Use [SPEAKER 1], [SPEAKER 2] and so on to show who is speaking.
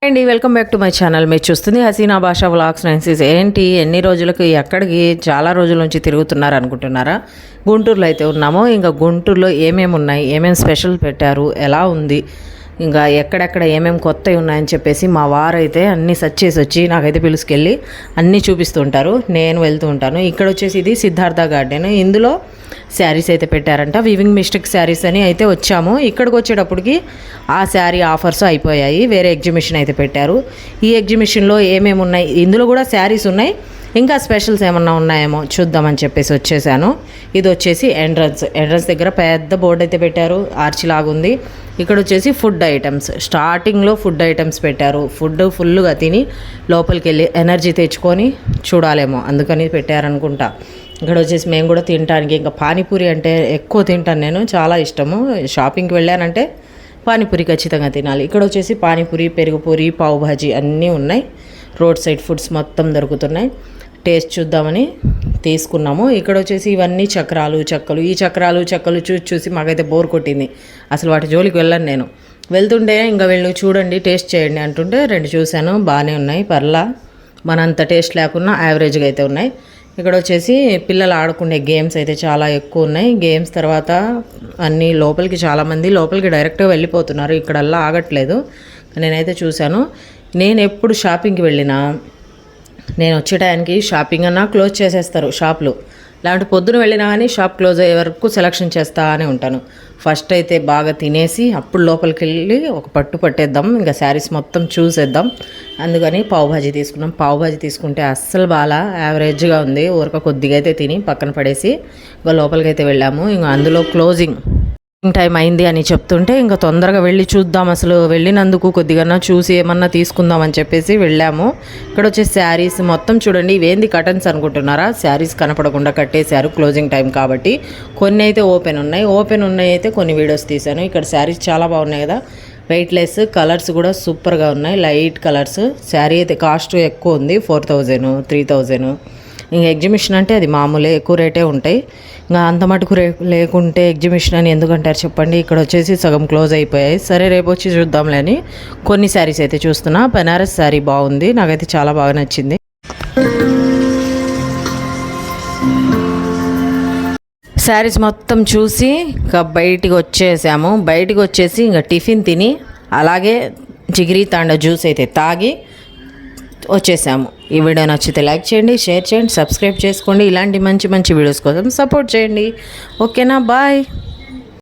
[SPEAKER 1] అండి welcome back to my channel. మీరు చూస్తుంది హసీనా భాషా వ్లాగ్స్ 96. ఏంటి ఎన్ని రోజులకు ఎక్కడికి చాలా రోజుల నుంచి తిరుగుతున్నారు అనుకుంటున్నారా? గుంటూరులో అయితే ఉన్నాము. ఇంకా గుంటూరులో ఏమేమి ఉన్నాయి, ఏమేమి స్పెషల్ పెట్టారు, ఎలా ఉంది, ఇంకా ఎక్కడెక్కడ ఏమేమి కొత్తవి ఉన్నాయని చెప్పేసి మా వారైతే అన్నీ సెర్చ్ చేసి వచ్చి నాకైతే పిలుచుకెళ్ళి అన్నీ చూపిస్తూ ఉంటారు. నేను వెళ్తూ ఉంటాను. ఇక్కడ వచ్చేసి ఇది సిద్ధార్థ గార్డెన్. ఇందులో శారీస్ అయితే పెట్టారంట. వివింగ్ మిస్టేక్ శారీస్ అని అయితే వచ్చాము. ఇక్కడికి వచ్చేటప్పటికి ఆ శారీ ఆఫర్స్ అయిపోయాయి. వేరే ఎగ్జిబిషన్ అయితే పెట్టారు. ఈ ఎగ్జిబిషన్లో ఏమేమి ఉన్నాయి, ఇందులో కూడా శారీస్ ఉన్నాయి, ఇంకా స్పెషల్స్ ఏమన్నా ఉన్నాయేమో చూద్దామని చెప్పేసి వచ్చేసాను. ఇది వచ్చేసి ఎంట్రన్స్ దగ్గర పెద్ద బోర్డు అయితే పెట్టారు, ఆర్చ్ లాగుంది. ఇక్కడ వచ్చేసి ఫుడ్ ఐటమ్స్, స్టార్టింగ్లో ఫుడ్ ఐటమ్స్ పెట్టారు. ఫుడ్ ఫుల్గా తిని లోపలికి వెళ్ళి ఎనర్జీ తెచ్చుకొని చూడాలేమో అందుకని పెట్టారనుకుంటా. ఇక్కడ వచ్చేసి మేము కూడా తినడానికి, ఇంకా పానీపూరి అంటే ఎక్కువ తింటాను నేను, చాలా ఇష్టము. షాపింగ్కి వెళ్ళానంటే పానీపూరి ఖచ్చితంగా తినాలి. ఇక్కడ వచ్చేసి పానీపూరి, పెరుగుపూరి, పావు భాజీ అన్నీ ఉన్నాయి. రోడ్ సైడ్ ఫుడ్స్ మొత్తం దొరుకుతున్నాయి. టేస్ట్ చూద్దామని తీసుకున్నాము. ఇక్కడ వచ్చేసి ఇవన్నీ చక్రాలు, చెక్కలు. ఈ చక్రాలు, చెక్కలు చూసి మాకైతే బోర్ కొట్టింది. అసలు వాటి జోలికి వెళ్ళను నేను. వెళ్తుంటే ఇంకా వీళ్ళు చూడండి, టేస్ట్ చేయండి అంటుంటే 2 చూశాను, బాగానే ఉన్నాయి. పర్లా మనంత టేస్ట్ లేకున్నా యావరేజ్గా అయితే ఉన్నాయి. ఇక్కడ వచ్చేసి పిల్లలు ఆడుకునే గేమ్స్ అయితే చాలా ఎక్కువ ఉన్నాయి. గేమ్స్ తర్వాత అన్నీ లోపలికి చాలామంది లోపలికి డైరెక్ట్గా వెళ్ళిపోతున్నారు. ఇక్కడల్లా ఆగట్లేదు. నేనైతే చూశాను. నేను ఎప్పుడు షాపింగ్కి వెళ్ళినా నేను వచ్చే టైంకి షాపింగ్ అన్నా క్లోజ్ చేసేస్తారు షాప్లు. లేదంటే పొద్దున వెళ్ళినా కానీ షాప్ క్లోజ్ అయ్యే వరకు సెలెక్షన్ చేస్తానే ఉంటాను. ఫస్ట్ అయితే బాగా తినేసి అప్పుడు లోపలికి వెళ్ళి ఒక పట్టు పట్టేద్దాం, ఇంకా శారీస్ మొత్తం చూసేద్దాం. అందుకని పావుభాజీ తీసుకున్నాం. పావుభాజీ తీసుకుంటే అస్సలు బాగా యావరేజ్గా ఉంది. ఊరక కొద్దిగా అయితే తిని పక్కన పడేసి ఇంకా లోపలికి అయితే వెళ్ళాము. ఇంకా అందులో క్లోజింగ్ టైం అయింది అని చెప్తుంటే ఇంకా తొందరగా వెళ్ళి చూద్దాం, అసలు వెళ్ళినందుకు కొద్దిగా చూసి ఏమన్నా తీసుకుందాం అని చెప్పేసి వెళ్ళాము. ఇక్కడ వచ్చేసి శారీస్ మొత్తం చూడండి. ఇవేంది కటన్స్ అనుకుంటున్నారా? శారీస్ కనపడకుండా కట్టేశారు క్లోజింగ్ టైం కాబట్టి. కొన్ని అయితే ఓపెన్ ఉన్నాయి అయితే కొన్ని వీడియోస్ తీశాను. ఇక్కడ శారీస్ చాలా బాగున్నాయి కదా, వెయిట్లెస్, కలర్స్ కూడా సూపర్గా ఉన్నాయి, లైట్ కలర్స్. శారీ అయితే కాస్ట్ ఎక్కువ ఉంది, 4000, 3000. ఇంకా ఎగ్జిబిషన్ అంటే అది మామూలే, ఎక్కువ రేటే ఉంటాయి. ఇంకా అంత మటుకు లేకుంటే ఎగ్జిబిషన్ అని ఎందుకంటారు చెప్పండి. ఇక్కడ వచ్చేసి సగం క్లోజ్ అయిపోయాయి. సరే రేపు వచ్చి చూద్దాంలే అని కొన్ని శారీస్ అయితే చూస్తున్నా. బనారస్ శారీ బాగుంది, నాకైతే చాలా బాగా నచ్చింది. శారీస్ మొత్తం చూసి ఇంకా బయటికి వచ్చేసాము. బయటికి వచ్చేసి ఇంకా టిఫిన్ తిని అలాగే జిగిరి తాండ జ్యూస్ అయితే తాగి వచ్చేసాము. ఈ వీడియో నచ్చితే లైక్ చేయండి, షేర్ చేయండి, సబ్స్క్రైబ్ చేసుకోండి. ఇలాంటి మంచి మంచి వీడియోస్ కోసం సపోర్ట్ చేయండి. ఓకేనా? బాయ్.